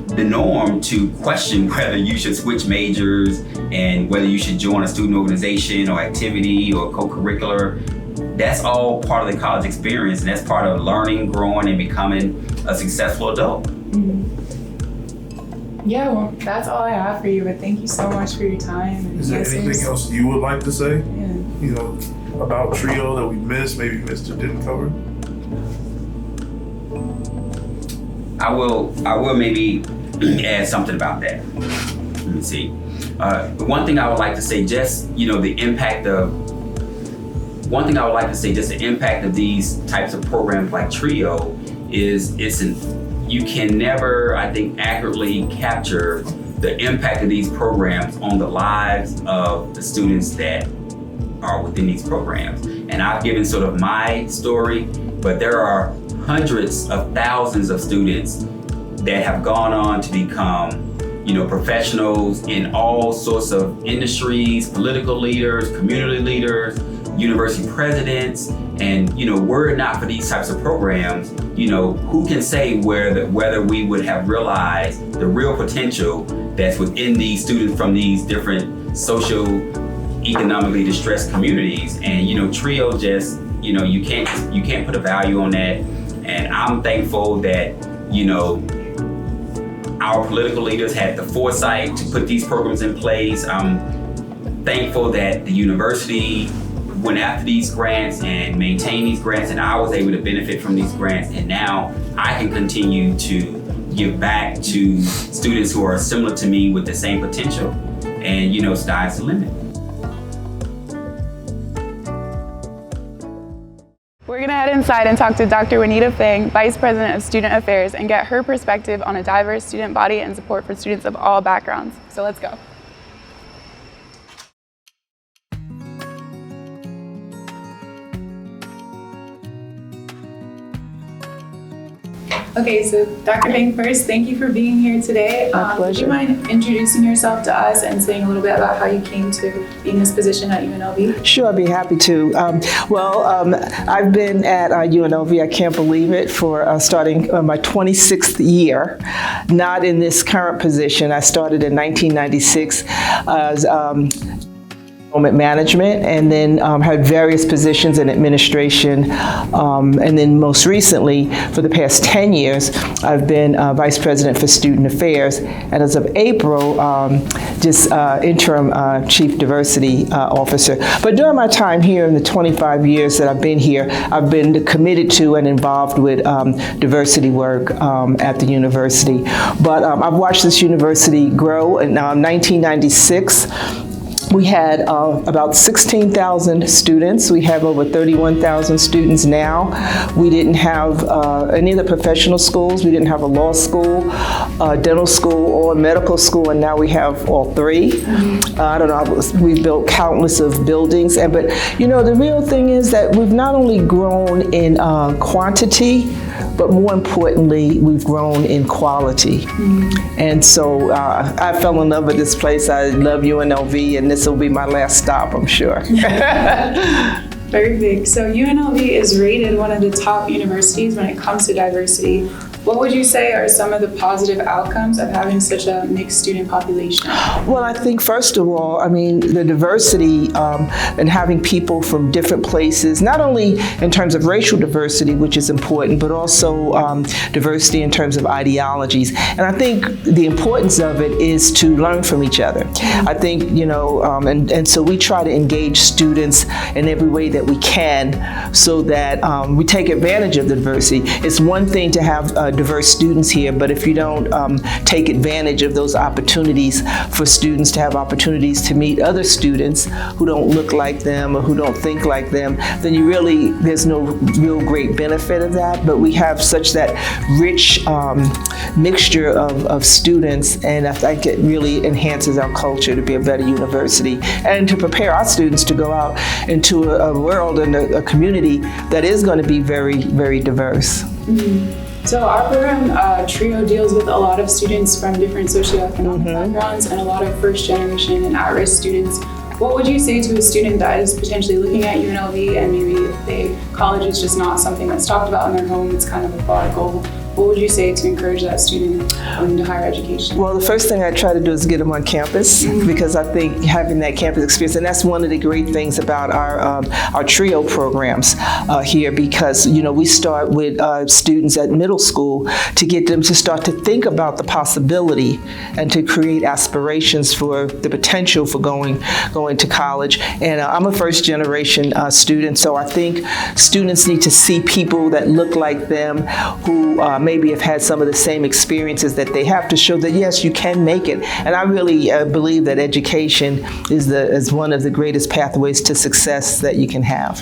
the norm to question whether you should switch majors and whether you should join a student organization or activity or co-curricular. That's all part of the college experience, and that's part of learning, growing, and becoming a successful adult. Yeah, well, that's all I have for you, but thank you so much for your time. Is there anything else you would like to say? Yeah. About TRIO that we missed, maybe missed or didn't cover? I will maybe add something about that. Let me see. One thing I would like to say, just the impact of these types of programs like TRIO is you can never, I think, accurately capture the impact of these programs on the lives of the students that are within these programs. And I've given sort of my story, but there are hundreds of thousands of students that have gone on to become professionals in all sorts of industries, political leaders, community leaders, university presidents. And were it not for these types of programs, who can say whether we would have realized the real potential that's within these students from these different socio-economically distressed communities. And TRIO just, you can't put a value on that. And I'm thankful that our political leaders had the foresight to put these programs in place. I'm thankful that the university went after these grants and maintained these grants, and I was able to benefit from these grants. And now I can continue to give back to students who are similar to me with the same potential. And sky's the limit. We're gonna head inside and talk to Dr. Juanita Fang, Vice President of Student Affairs, and get her perspective on a diverse student body and support for students of all backgrounds. So let's go. Okay, so Dr. Fang, first, thank you for being here today. My pleasure. Would you mind introducing yourself to us and saying a little bit about how you came to be in this position at UNLV? Sure, I'd be happy to. I've been at UNLV, I can't believe it, for starting my 26th year, not in this current position. I started in 1996 as enrollment management, and then had various positions in administration, and then most recently, for the past 10 years, I've been Vice President for Student Affairs, and as of April, just interim Chief Diversity Officer. But during my time here, in the 25 years that I've been here, I've been committed to and involved with diversity work at the university. But I've watched this university grow, and now in 1996, we had about 16,000 students. We have over 31,000 students now. We didn't have any of the professional schools. We didn't have a law school, dental school, or medical school, and now we have all three. I don't know, we've built countless of buildings. But the real thing is that we've not only grown in quantity, but more importantly, we've grown in quality. And so I fell in love with this place. I love UNLV, and this will be my last stop, I'm sure. Perfect. So UNLV is rated one of the top universities when it comes to diversity. What would you say are some of the positive outcomes of having such a mixed student population? Well, I think first of all, the diversity and having people from different places, not only in terms of racial diversity, which is important, but also diversity in terms of ideologies. And I think the importance of it is to learn from each other. I think, and so we try to engage students in every way that we can so that we take advantage of the diversity. It's one thing to have diverse students here, but if you don't take advantage of those opportunities for students to have opportunities to meet other students who don't look like them or who don't think like them, then there's no real great benefit of that. But we have such that rich mixture of students, and I think it really enhances our culture to be a better university and to prepare our students to go out into a world and a community that is going to be very, very diverse. So our program, TRIO, deals with a lot of students from different socioeconomic backgrounds and a lot of first generation and at-risk students. What would you say to a student that is potentially looking at UNLV and maybe college is just not something that's talked about in their home, it's kind of a far goal? What would you say to encourage that student into higher education? Well, the first thing I try to do is get them on campus because I think having that campus experience, and that's one of the great things about our TRIO programs here, because we start with students at middle school to get them to start to think about the possibility and to create aspirations for the potential for going to college. And I'm a first generation student, so I think students need to see people that look like them who maybe have had some of the same experiences that they have to show that yes, you can make it. And I really believe that education is one of the greatest pathways to success that you can have.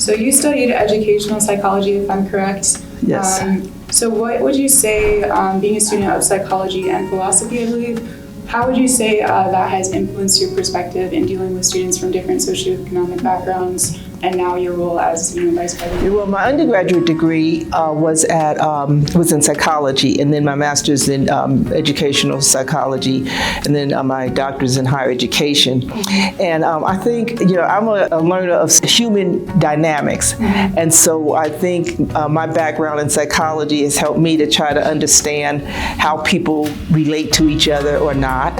So you studied educational psychology, if I'm correct. Yes. So what would you say, being a student of psychology and philosophy, I believe, how would you say that has influenced your perspective in dealing with students from different socioeconomic backgrounds, and now your role as vice president? Well, my undergraduate degree was in psychology, and then my master's in educational psychology, and then my doctor's in higher education. And I think I'm a learner of human dynamics, and so I think my background in psychology has helped me to try to understand how people relate to each other or not,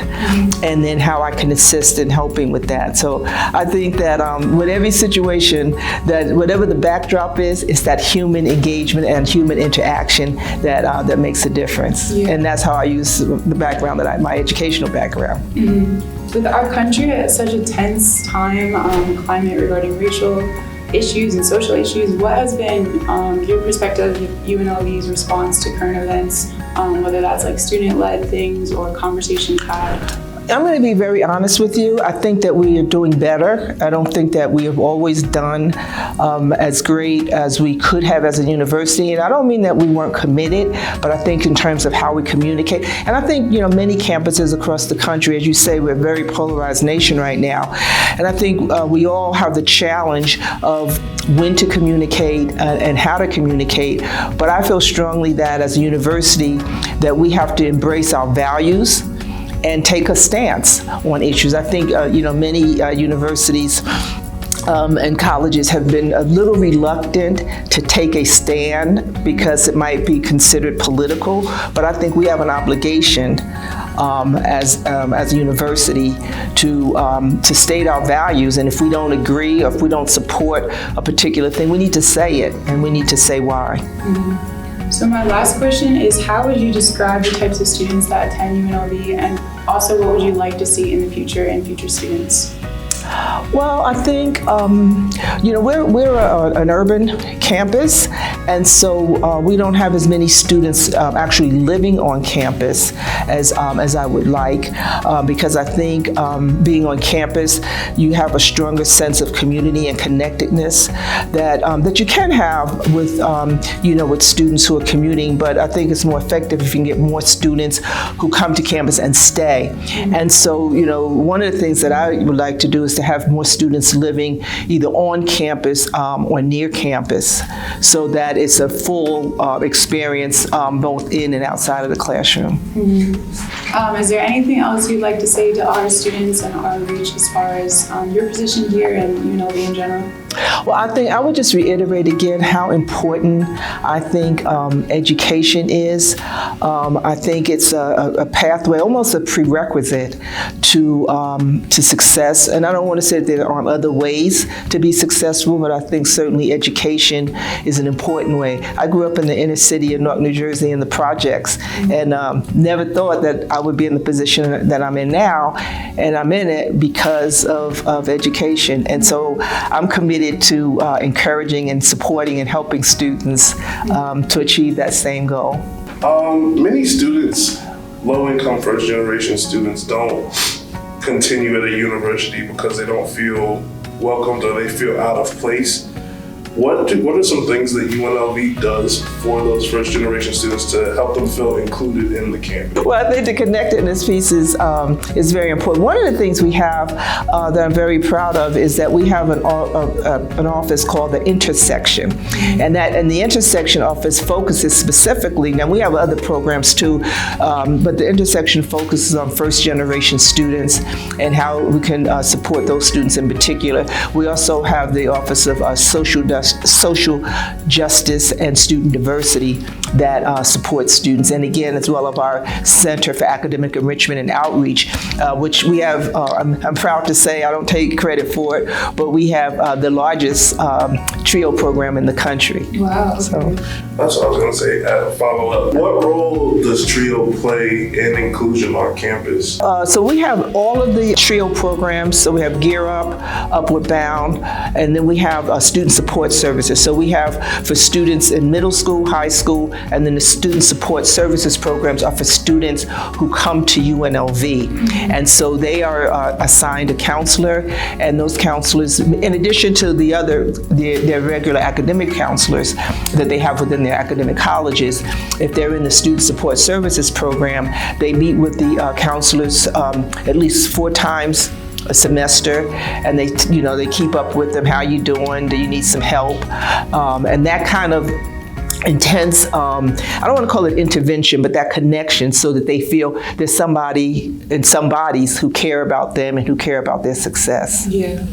and then how I can assist in helping with that. So I think that with every situation, that whatever the backdrop is, it's that human engagement and human interaction that makes a difference. And that's how I use the background my educational background. With our country at such a tense time, climate regarding racial issues and social issues, what has been your perspective of UNLV's response to current events, whether that's like student-led things or conversations had? I'm going to be very honest with you. I think that we are doing better. I don't think that we have always done as great as we could have as a university. And I don't mean that we weren't committed, but I think in terms of how we communicate. And I think, many campuses across the country, as you say, we're a very polarized nation right now. And I think we all have the challenge of when to communicate and how to communicate. But I feel strongly that as a university, that we have to embrace our values and take a stance on issues. I think, many universities and colleges have been a little reluctant to take a stand because it might be considered political, but I think we have an obligation as a university to state our values, and if we don't agree or if we don't support a particular thing, we need to say it, and we need to say why. So my last question is, how would you describe the types of students that attend UNLV, and also what would you like to see in the future in future students? Well, I think, we're an urban campus, and so we don't have as many students actually living on campus as I would like, because I think being on campus, you have a stronger sense of community and connectedness that you can have with, with students who are commuting, but I think it's more effective if you can get more students who come to campus and stay. And so, one of the things that I would like to do is to have more students living either on campus or near campus, so that it's a full experience both in and outside of the classroom. Is there anything else you'd like to say to our students and our reach as far as your position here and UNLV in general? Well, I think I would just reiterate again how important I think education is. I think it's a pathway, almost a prerequisite to success. And I don't want to say that there aren't other ways to be successful, but I think certainly education is an important way. I grew up in the inner city of Newark, New Jersey, in the projects, and never thought that I would be in the position that I'm in now, and I'm in it because of education. And so I'm committed committed to encouraging and supporting and helping students to achieve that same goal. Many students, low-income first-generation students, don't continue at a university because they don't feel welcomed or they feel out of place. What are some things that UNLV does for those first-generation students to help them feel included in the campus? Well, I think the connectedness piece is very important. One of the things we have that I'm very proud of is that we have an office called the Intersection, and the Intersection office focuses specifically. Now we have other programs too, but the Intersection focuses on first-generation students and how we can support those students in particular. We also have the Office of Social Justice and Student Diversity that supports students, and again, as well as our Center for Academic Enrichment and Outreach, which we have, I'm proud to say, I don't take credit for it, but we have the largest TRIO program in the country. Wow. So, that's what I was going to say, follow up. What role does TRIO play in inclusion on campus? so we have all of the TRIO programs. So we have Gear Up, Upward Bound, and then we have student support services. So we have for students in middle school, high school, and then the student support services programs are for students who come to UNLV. And so they are assigned a counselor, and those counselors, in addition to their regular academic counselors that they have within their academic colleges, if they're in the student support services program, they meet with the counselors at least 4 times a semester, and they keep up with them. How you doing? Do you need some help? And that kind of intense, I don't want to call it intervention, but that connection, so that they feel there's somebody and somebodies who care about them and who care about their success. Yeah.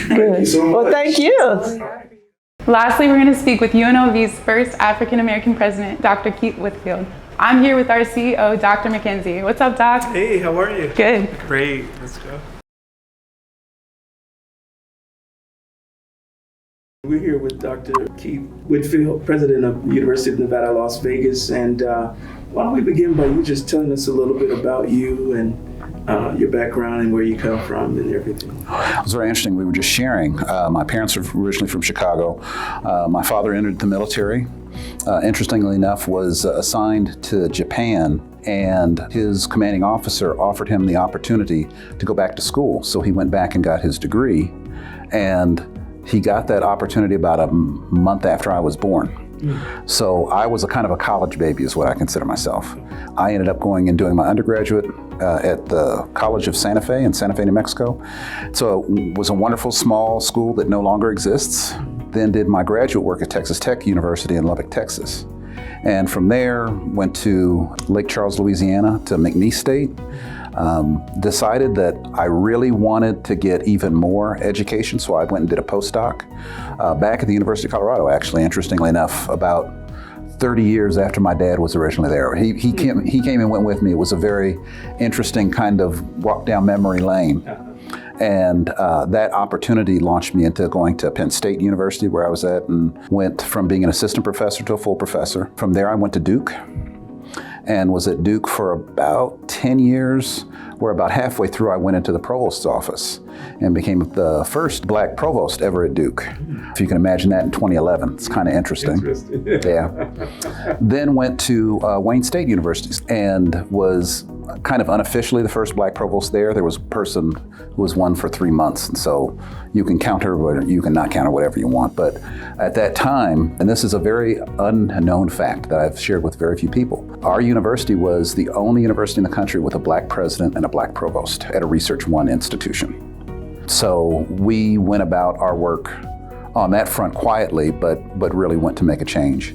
Good. Well, thank you. Lastly, we're going to speak with UNLV's first African American president, Dr. Keith Whitfield. I'm here with our CEO, Dr. McKenzie. What's up, Doc? Hey, how are you? Good. Great, let's go. We're here with Dr. Keith Whitfield, president of the University of Nevada, Las Vegas. And why don't we begin by you just telling us a little bit about you and your background and where you come from and everything. It was very interesting. We were just sharing. My parents are originally from Chicago. My father entered the military. Interestingly enough, was assigned to Japan, and his commanding officer offered him the opportunity to go back to school. So he went back and got his degree, and he got that opportunity about a month after I was born. So I was a kind of a college baby is what I consider myself. I ended up going and doing my undergraduate at the College of Santa Fe in Santa Fe, New Mexico. So it was a wonderful small school that no longer exists. Then did my graduate work at Texas Tech University in Lubbock, Texas. And from there went to Lake Charles, Louisiana to McNeese State. Decided that I really wanted to get even more education, so I went and did a postdoc back at the University of Colorado, actually, interestingly enough, about 30 years after my dad was originally there. He came and went with me. It was a very interesting kind of walk down memory lane. And that opportunity launched me into going to Penn State University, where I was at, and went from being an assistant professor to a full professor. From there, I went to Duke, and was at Duke for about 10 years, where about halfway through I went into the provost's office and became the first black provost ever at Duke. If you can imagine that in 2011, it's kind of interesting. Yeah. Then went to Wayne State University and was kind of unofficially the first black provost there. There was a person who was one for 3 months, and so you can count her, or you can not count her, whatever you want. But at that time, and this is a very unknown fact that I've shared with very few people, our university was the only university in the country with a black president and a black provost at a Research One institution. So we went about our work on that front quietly, but really went to make a change.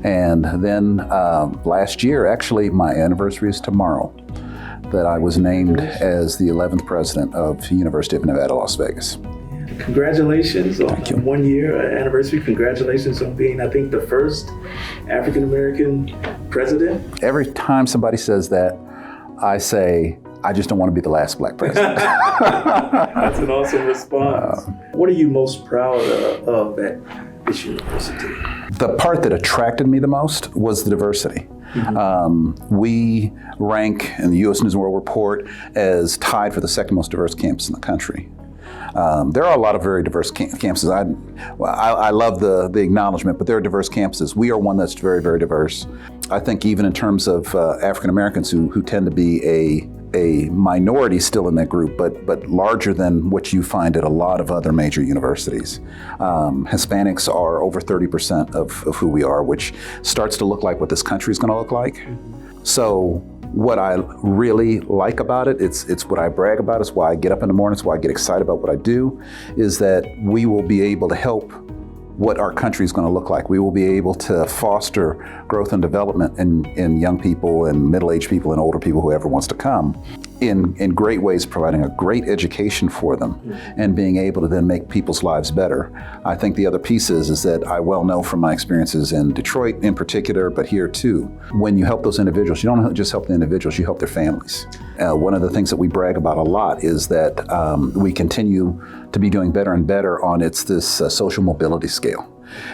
And then last year, actually, my anniversary is tomorrow, that I was named as the 11th president of the University of Nevada, Las Vegas. Congratulations on 1 year anniversary. Congratulations on being, I think, the first African-American president. Every time somebody says that, I say, I just don't want to be the last black president. That's an awesome response. What are you most proud of at this university? The part that attracted me the most was the diversity. We rank in the U.S. News and World Report as tied for the second most diverse campus in the country. There are a lot of very diverse campuses. I love the acknowledgement, but there are diverse campuses. We are one that's very, very diverse. I think even in terms of African Americans who tend to be a minority still in that group, but larger than what you find at a lot of other major universities. Hispanics are over 30% of who we are, which starts to look like what this country is going to look like. So what I really like about it, it's what I brag about, it's why I get up in the morning, it's why I get excited about what I do, is that we will be able to help what our country is going to look like. We will be able to foster growth and development in young people and middle-aged people and older people, whoever wants to come, in great ways, providing a great education for them and being able to then make people's lives better. I think the other piece is that I well know from my experiences in Detroit in particular, but here too, when you help those individuals, you don't just help the individuals, you help their families. One of the things that we brag about a lot is that we continue to be doing better and better on this social mobility scale.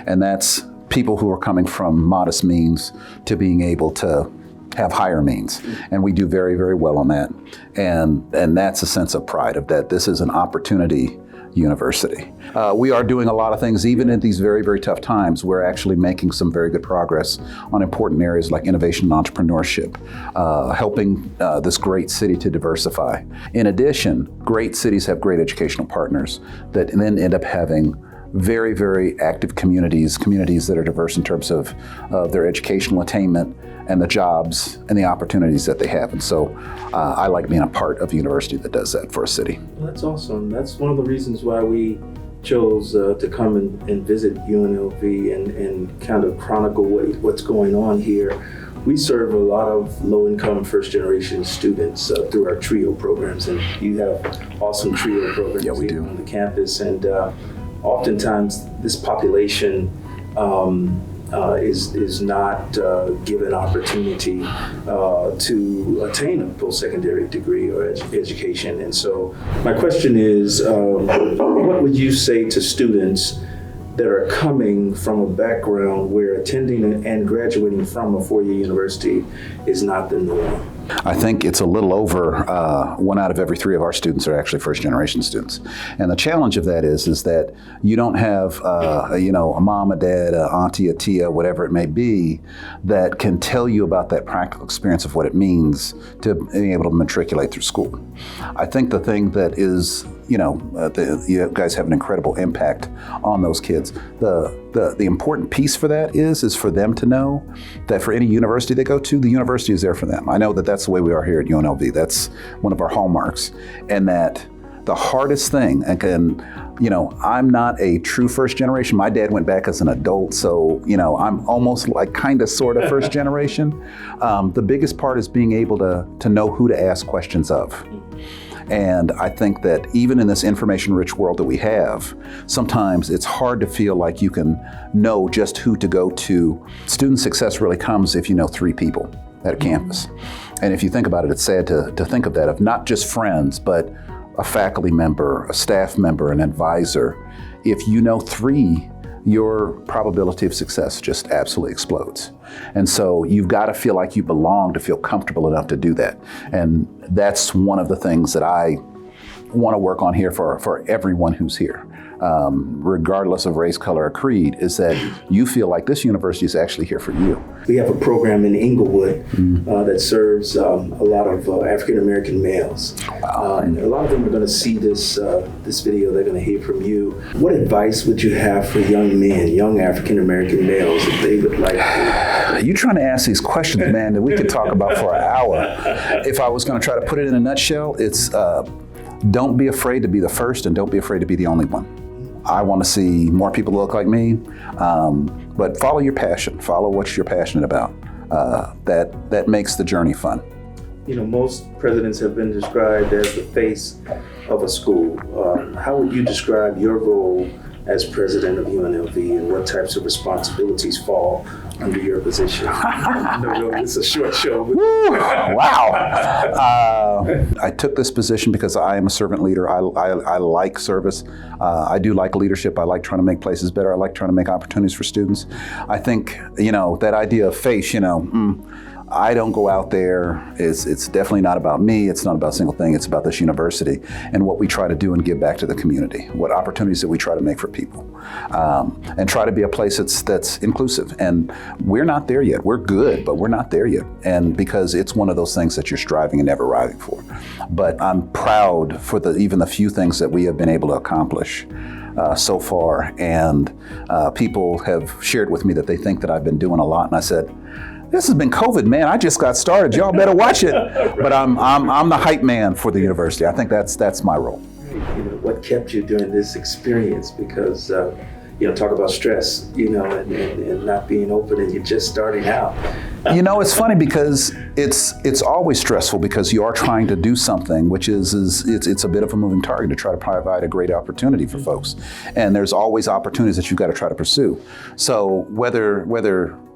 And that's people who are coming from modest means to being able to have higher means. And we do very, very well on that. And that's a sense of pride of that this is an opportunity university. We are doing a lot of things, even in these very, very tough times. We're actually making some very good progress on important areas like innovation and entrepreneurship, helping this great city to diversify. In addition, great cities have great educational partners that then end up having very, very active communities that are diverse in terms of their educational attainment and the jobs and the opportunities that they have. And so I like being a part of a university that does that for a city. Well, that's awesome. That's one of the reasons why we chose to come and visit UNLV and kind of chronicle what's going on here. We serve a lot of low-income first-generation students through our TRIO programs, and you have awesome TRIO programs here on the campus. And oftentimes, this population is not given opportunity to attain a post-secondary degree or education. And so my question is, what would you say to students that are coming from a background where attending and graduating from a four-year university is not the norm? I think it's a little over 1 out of every 3 of our students are actually first-generation students. And the challenge of that is that you don't have, a mom, a dad, a auntie, a tia, whatever it may be, that can tell you about that practical experience of what it means to be able to matriculate through school. I think the thing that is, you guys have an incredible impact on those kids. The important piece for that is for them to know that for any university they go to, the university is there for them. I know that that's the way we are here at UNLV. That's one of our hallmarks. And that the hardest thing, and I'm not a true first generation. My dad went back as an adult, so I'm almost like kind of sort of first generation. The biggest part is being able to know who to ask questions of. And I think that even in this information-rich world that we have, sometimes it's hard to feel like you can know just who to go to. Student success really comes if you know 3 people at a campus. And if you think about it, it's sad to think of that, of not just friends, but a faculty member, a staff member, an advisor. If you know 3, your probability of success just absolutely explodes. And so you've got to feel like you belong to feel comfortable enough to do that. And that's one of the things that I want to work on here for everyone who's here, regardless of race, color, or creed, is that you feel like this university is actually here for you. We have a program in Inglewood that serves a lot of African-American males. And a lot of them are going to see this video, they're going to hear from you. What advice would you have for young African-American males if they would like to? You trying to ask these questions, man, that we could talk about for an hour. If I was going to try to put it in a nutshell, it's don't be afraid to be the first and don't be afraid to be the only one. I want to see more people look like me, but follow your passion. Follow what you're passionate about. That makes the journey fun. Most presidents have been described as the face of a school. How would you describe your role as president of UNLV, and what types of responsibilities fall under your position? No, it's a short show. Wow. I took this position because I am a servant leader. I like service. I do like leadership. I like trying to make places better. I like trying to make opportunities for students. I think, that idea of face, I don't go out there. It's definitely not about me. It's not about a single thing. It's about this university and what we try to do and give back to the community, what opportunities that we try to make for people, and try to be a place that's inclusive. And we're not there yet. We're good, but we're not there yet. And because it's one of those things that you're striving and never arriving for. But I'm proud for even the few things that we have been able to accomplish so far. And people have shared with me that they think that I've been doing a lot. And I said, this has been COVID, man. I just got started. Y'all better watch it. But I'm the hype man for the university. I think that's my role. What kept you during this experience? Because talk about stress, and not being open, and you're just starting out. It's funny because it's always stressful because you are trying to do something, which is it's a bit of a moving target to try to provide a great opportunity for folks. And there's always opportunities that you've got to try to pursue. So whether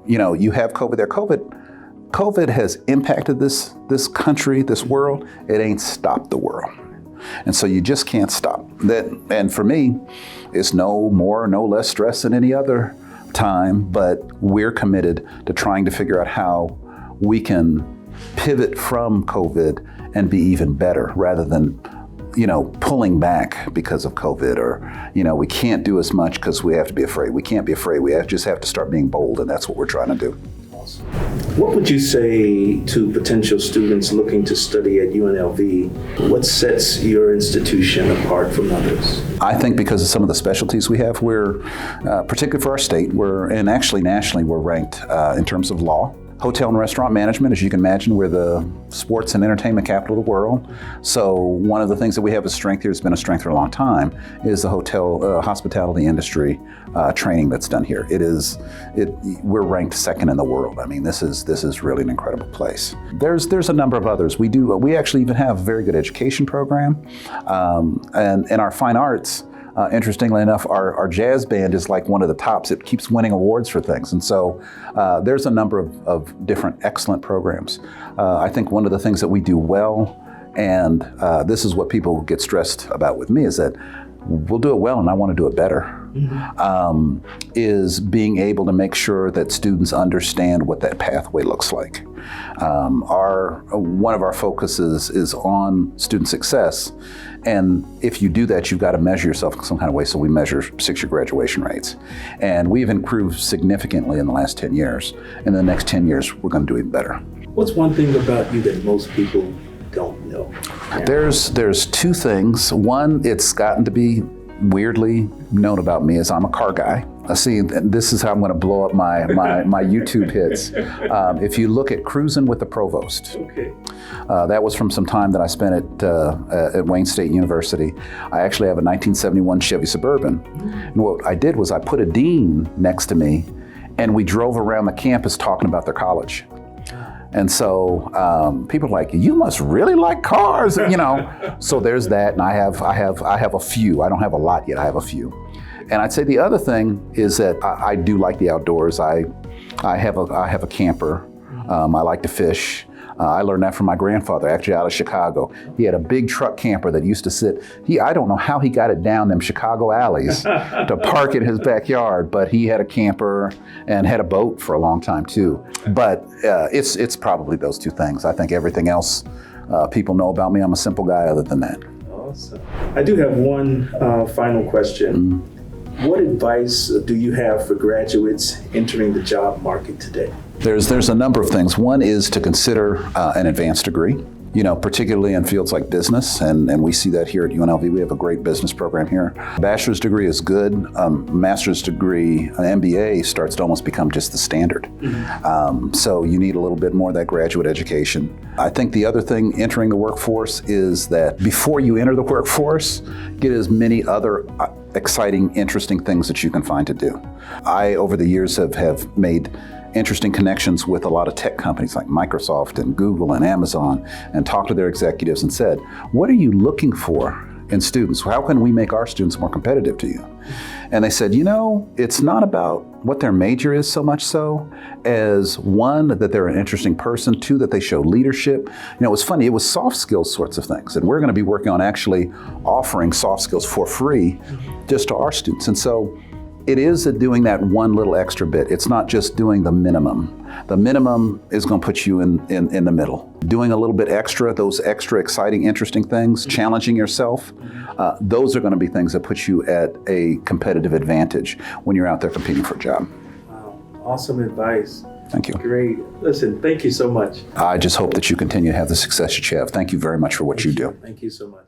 you have COVID has impacted this country, this world. It ain't stopped the world. And so you just can't stop that. And for me, it's no more, no less stress than any other time, but we're committed to trying to figure out how we can pivot from COVID and be even better rather than pulling back because of COVID, or, we can't do as much because we have to be afraid. We can't be afraid. We just have to start being bold, and that's what we're trying to do. What would you say to potential students looking to study at UNLV? What sets your institution apart from others? I think because of some of the specialties we have, we're, particularly for our state, and actually nationally, we're ranked in terms of law. Hotel and restaurant management, as you can imagine, we're the sports and entertainment capital of the world. So one of the things that we have as strength here, has been a strength for a long time, is the hospitality industry training that's done here. We're ranked second in the world. I mean, this is really an incredible place. There's a number of others. We actually even have a very good education program, and our fine arts. Interestingly enough, our jazz band is like one of the tops. It keeps winning awards for things. And so there's a number of different excellent programs. I think one of the things that we do well, and this is what people get stressed about with me, is that we'll do it well and I want to do it better. Is being able to make sure that students understand what that pathway looks like. One of our focuses is on student success, and if you do that, you've got to measure yourself in some kind of way. So we measure 6-year graduation rates, and we've improved significantly in the last 10 years. In the next 10 years, we're going to do even better. What's one thing about you that most people don't know? There's two things. One, it's gotten to be weirdly known about me, is I'm a car guy. See, this is how I'm going to blow up my YouTube hits. If you look at Cruising with the Provost, that was from some time that I spent at Wayne State University. I actually have a 1971 Chevy Suburban. And what I did was I put a dean next to me, and we drove around the campus talking about their college. And so people are like, you must really like cars, So there's that, and I have a few. I don't have a lot yet. I have a few. And I'd say the other thing is that I do like the outdoors. I have a camper. I like to fish. I learned that from my grandfather, actually out of Chicago. He had a big truck camper that used to sit. I don't know how he got it down them Chicago alleys to park in his backyard, but he had a camper and had a boat for a long time too. But it's probably those two things. I think everything else people know about me. I'm a simple guy other than that. Awesome. I do have one final question. What advice do you have for graduates entering the job market today? There's a number of things. One is to consider an advanced degree, particularly in fields like business, and we see that here at UNLV. We have a great business program here. Bachelor's degree is good. Master's degree, an MBA, starts to almost become just the standard. So you need a little bit more of that graduate education. I think the other thing entering the workforce is that before you enter the workforce, get as many other exciting, interesting things that you can find to do. I, over the years, have made interesting connections with a lot of tech companies like Microsoft and Google and Amazon, and talked to their executives and said, what are you looking for in students? How can we make our students more competitive to you? And they said, it's not about what their major is so much so as, one, that they're an interesting person, two, that they show leadership. It was funny, it was soft skills sorts of things. And we're going to be working on actually offering soft skills for free just to our students. And so It is doing that one little extra bit. It's not just doing the minimum. The minimum is going to put you in the middle. Doing a little bit extra, those extra exciting, interesting things, challenging yourself, those are going to be things that put you at a competitive advantage when you're out there competing for a job. Wow, awesome advice. Thank you. Great. Listen, thank you so much. I just hope that you continue to have the success that you have. Thank you very much for what you do. Thank you so much.